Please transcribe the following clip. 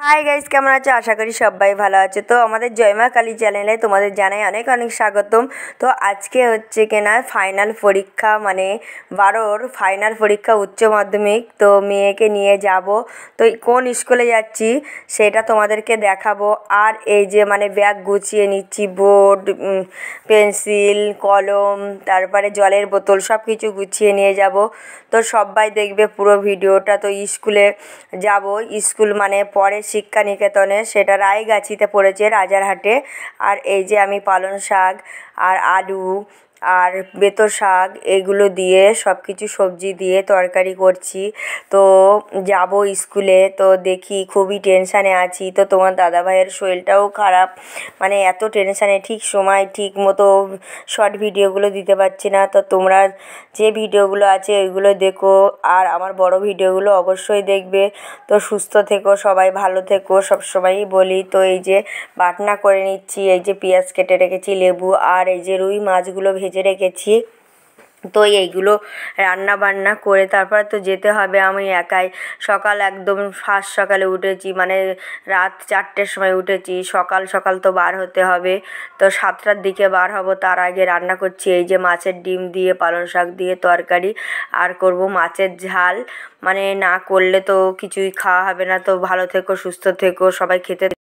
Hi guys, কেমন আছো? আশা করি সবাই ভালো আছে। তো আমাদের জয়মা কালী চ্যানেলে তোমাদের জানাই অনেক অনেক স্বাগতম। তো আজকে হচ্ছে কিনা ফাইনাল পরীক্ষা, মানে 12র ফাইনাল পরীক্ষা উচ্চ মাধ্যমিক। তো মেয়েকে নিয়ে যাব, তো কোন স্কুলে যাচ্ছি সেটা তোমাদেরকে দেখাবো। আর এই যে মানে ব্যাগ গুছিয়ে নিচ্ছি, বোর্ড, পেন্সিল, কলম, তারপরে জলের বোতল সব কিছু গুছিয়ে নিয়ে যাব। তো সবাই দেখবে পুরো ভিডিওটা। তো স্কুলে যাব, স্কুল মানে পরে শিক্ষা নিকেতনে, সেটা রায়গাছিতে পড়েছে, রাজারহাটে। আর এই যে আমি পালং শাক আর আলু আর বেতো শাক এগুলো দিয়ে সব কিছু সবজি দিয়ে তরকারি করছি। তো যাব স্কুলে। তো দেখি খুবই টেনশানে আছি। তো তোমার দাদাভাইয়ের শরীরটাও খারাপ, মানে এত টেনশানে ঠিক সময় ঠিক মতো শর্ট ভিডিওগুলো দিতে পারছি না। তো তোমরা যে ভিডিওগুলো আছে ওইগুলো দেখো, আর আমার বড় ভিডিওগুলো অবশ্যই দেখবে। তো সুস্থ থেকো, সবাই ভালো থেকো, সবসময়ই বলি। তো এই যে বাটনা করে নিচ্ছি, এই যে পেঁয়াজ কেটে রেখেছি, লেবু, আর এই যে রুই মাছগুলো ভেজে রেখেছি। তো এইগুলো রান্না বান্না করে তারপরে তো যেতে হবে। আমি একাই সকাল একদম ফার্স্ট সকালে উঠেছি, মানে রাত 4টের সময় উঠেছি। সকাল সকাল তো বার হতে হবে। তো 7টার দিকে বার হব, তার আগে রান্না করছি এই যে মাছের ডিম দিয়ে পালং শাক দিয়ে তরকারি, আর করব মাছের ঝাল। মানে না করলে তো কিছুই খাওয়া হবে না। তো ভালো থেকো, সুস্থ থেকো, সবাই খেতে